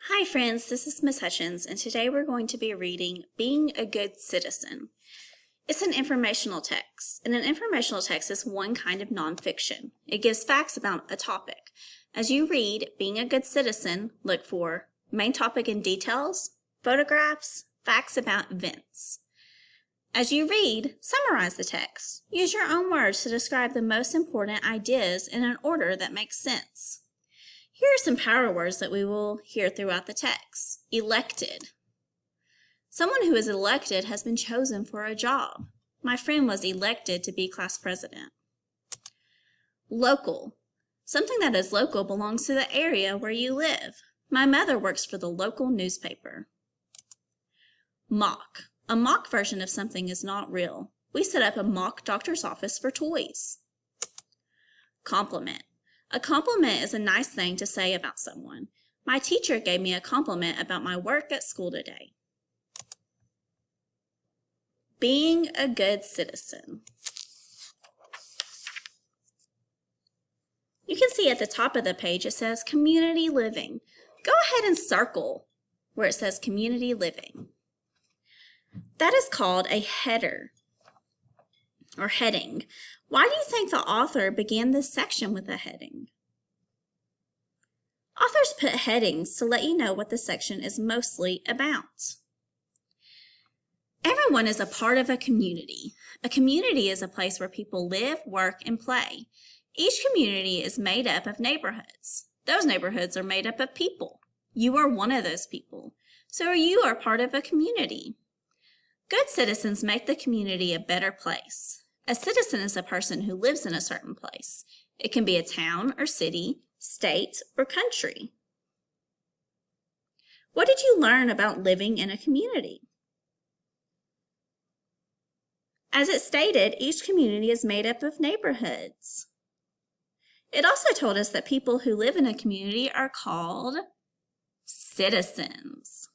Hi friends, this is Miss Hutchins, and today we're going to be reading Being a Good Citizen. It's an informational text, and an informational text is one kind of nonfiction. It gives facts about a topic. As you read Being a Good Citizen, look for main topic and details, photographs, facts about events. As you read, summarize the text. Use your own words to describe the most important ideas in an order that makes sense. Here are some power words that we will hear throughout the text. Elected. Someone who is elected has been chosen for a job. My friend was elected to be class president. Local. Something that is local belongs to the area where you live. My mother works for the local newspaper. Mock. A mock version of something is not real. We set up a mock doctor's office for toys. Compliment. A compliment is a nice thing to say about someone. My teacher gave me a compliment about my work at school today. Being a good citizen. You can see at the top of the page it says community living. Go ahead and circle where it says community living. That is called a header or heading. Why do you think the author began this section with a heading? Authors put headings to let you know what the section is mostly about. Everyone is a part of a community. A community is a place where people live, work, and play. Each community is made up of neighborhoods. Those neighborhoods are made up of people. You are one of those people. So you are part of a community. Good citizens make the community a better place. A citizen is a person who lives in a certain place. It can be a town or city, state, or country. What did you learn about living in a community? As it stated, each community is made up of neighborhoods. It also told us that people who live in a community are called citizens.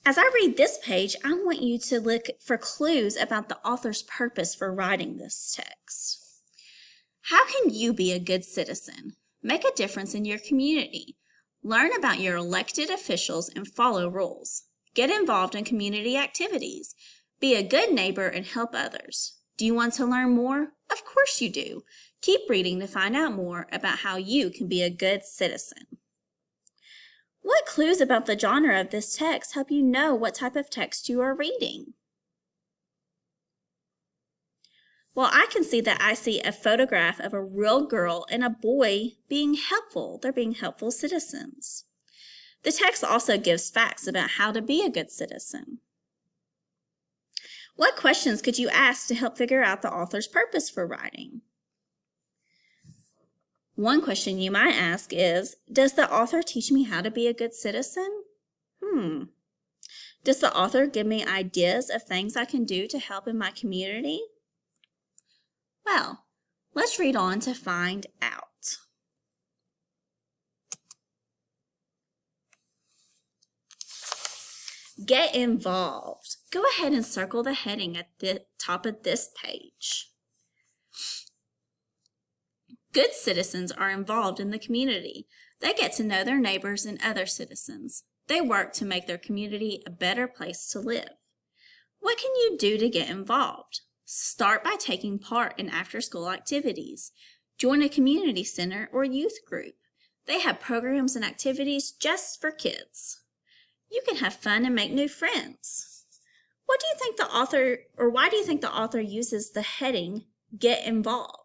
As I read this page, I want you to look for clues about the author's purpose for writing this text. How can you be a good citizen? Make a difference in your community. Learn about your elected officials and follow rules. Get involved in community activities. Be a good neighbor and help others. Do you want to learn more? Of course you do. Keep reading to find out more about how you can be a good citizen. What clues about the genre of this text help you know what type of text you are reading? Well, I can see that I see a photograph of a real girl and a boy being helpful. They're being helpful citizens. The text also gives facts about how to be a good citizen. What questions could you ask to help figure out the author's purpose for writing? One question you might ask is, does the author teach me how to be a good citizen? Does the author give me ideas of things I can do to help in my community? Well, let's read on to find out. Get involved. Go ahead and circle the heading at the top of this page. Good citizens are involved in the community. They get to know their neighbors and other citizens. They work to make their community a better place to live. What can you do to get involved? Start by taking part in after-school activities. Join a community center or youth group. They have programs and activities just for kids. You can have fun and make new friends. What do you think the author, or why do you think the author uses the heading, Get Involved?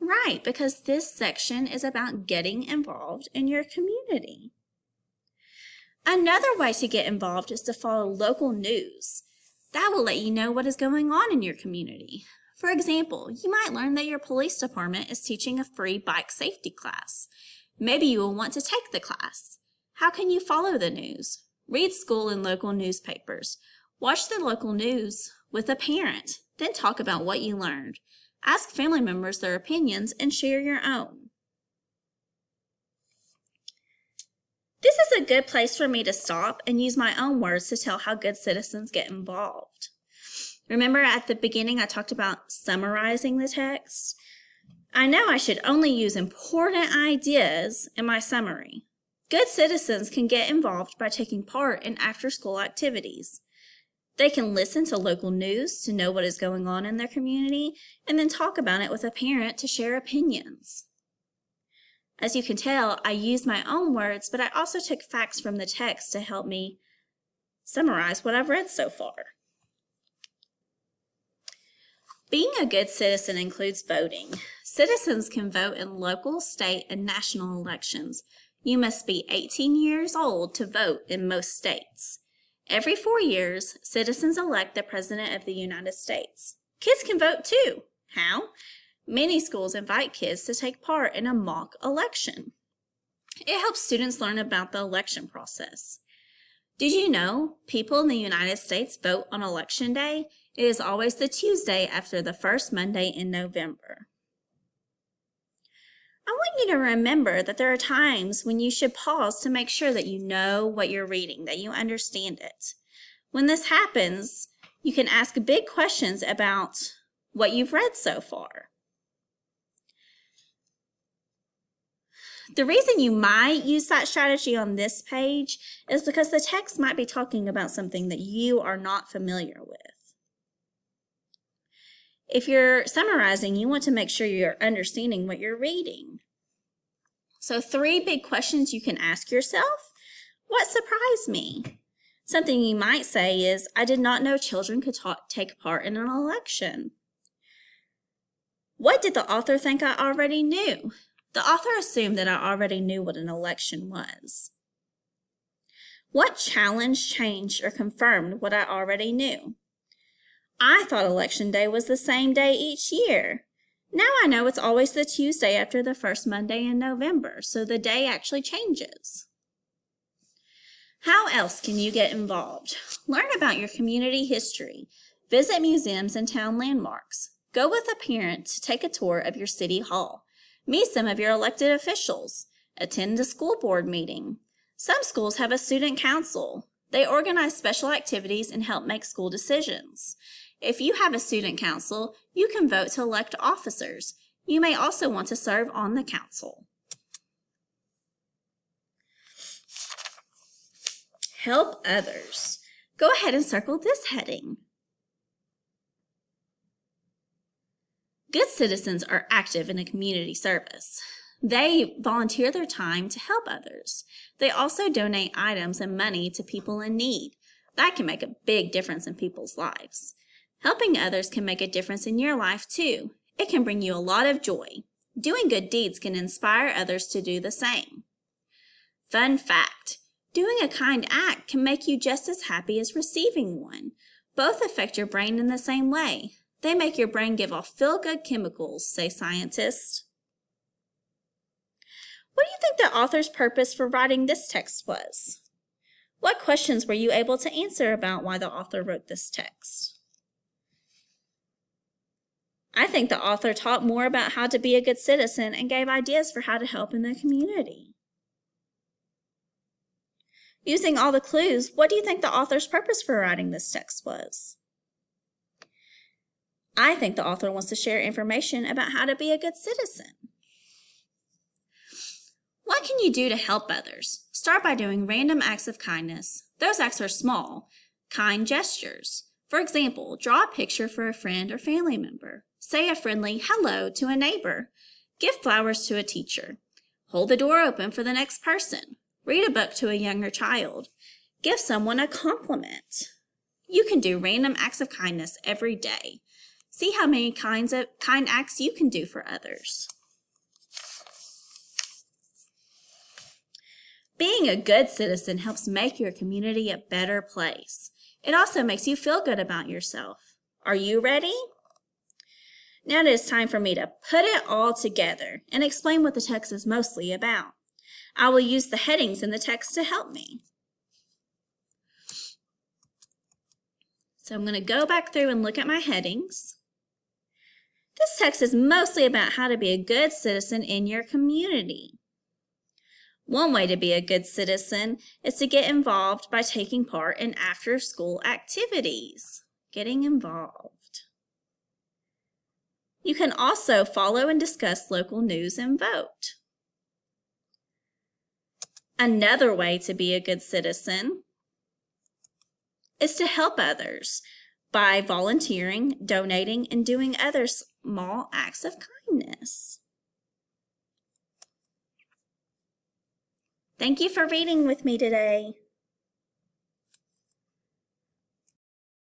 Right, because this section is about getting involved in your community. Another way to get involved is to follow local news. That will let you know what is going on in your community. For example, you might learn that your police department is teaching a free bike safety class. Maybe you will want to take the class. How can you follow the news? Read school and local newspapers. Watch the local news with a parent, then talk about what you learned. Ask family members their opinions and share your own. This is a good place for me to stop and use my own words to tell how good citizens get involved. Remember at the beginning I talked about summarizing the text? I know I should only use important ideas in my summary. Good citizens can get involved by taking part in after-school activities. They can listen to local news to know what is going on in their community and then talk about it with a parent to share opinions. As you can tell, I used my own words, but I also took facts from the text to help me summarize what I've read so far. Being a good citizen includes voting. Citizens can vote in local, state, and national elections. You must be 18 years old to vote in most states. Every 4 years, citizens elect the President of the United States. Kids can vote too. How? Many schools invite kids to take part in a mock election. It helps students learn about the election process. Did you know people in the United States vote on Election Day? It is always the Tuesday after the first Monday in November. I want you to remember that there are times when you should pause to make sure that you know what you're reading, that you understand it. When this happens, you can ask big questions about what you've read so far. The reason you might use that strategy on this page is because the text might be talking about something that you are not familiar with. If you're summarizing, you want to make sure you're understanding what you're reading. So 3 big questions you can ask yourself. What surprised me? Something you might say is, I did not know children could take part in an election. What did the author think I already knew? The author assumed that I already knew what an election was. What challenge, changed, or confirmed what I already knew? I thought Election Day was the same day each year. Now I know it's always the Tuesday after the first Monday in November, so the day actually changes. How else can you get involved? Learn about your community history. Visit museums and town landmarks. Go with a parent to take a tour of your city hall. Meet some of your elected officials. Attend a school board meeting. Some schools have a student council. They organize special activities and help make school decisions. If you have a student council, you can vote to elect officers. You may also want to serve on the council. Help others. Go ahead and circle this heading. Good citizens are active in a community service. They volunteer their time to help others. They also donate items and money to people in need. That can make a big difference in people's lives. Helping others can make a difference in your life too. It can bring you a lot of joy. Doing good deeds can inspire others to do the same. Fun fact, doing a kind act can make you just as happy as receiving one. Both affect your brain in the same way. They make your brain give off feel-good chemicals, say scientists. What do you think the author's purpose for writing this text was? What questions were you able to answer about why the author wrote this text? I think the author taught more about how to be a good citizen and gave ideas for how to help in the community. Using all the clues, what do you think the author's purpose for writing this text was? I think the author wants to share information about how to be a good citizen. What can you do to help others? Start by doing random acts of kindness. Those acts are small, kind gestures. For example, draw a picture for a friend or family member. Say a friendly hello to a neighbor. Give flowers to a teacher. Hold the door open for the next person. Read a book to a younger child. Give someone a compliment. You can do random acts of kindness every day. See how many kind acts you can do for others. Being a good citizen helps make your community a better place. It also makes you feel good about yourself. Are you ready? Now it is time for me to put it all together and explain what the text is mostly about. I will use the headings in the text to help me. So I'm going to go back through and look at my headings. This text is mostly about how to be a good citizen in your community. One way to be a good citizen is to get involved by taking part in after-school activities. Getting involved. You can also follow and discuss local news and vote. Another way to be a good citizen is to help others by volunteering, donating, and doing other small acts of kindness. Thank you for reading with me today.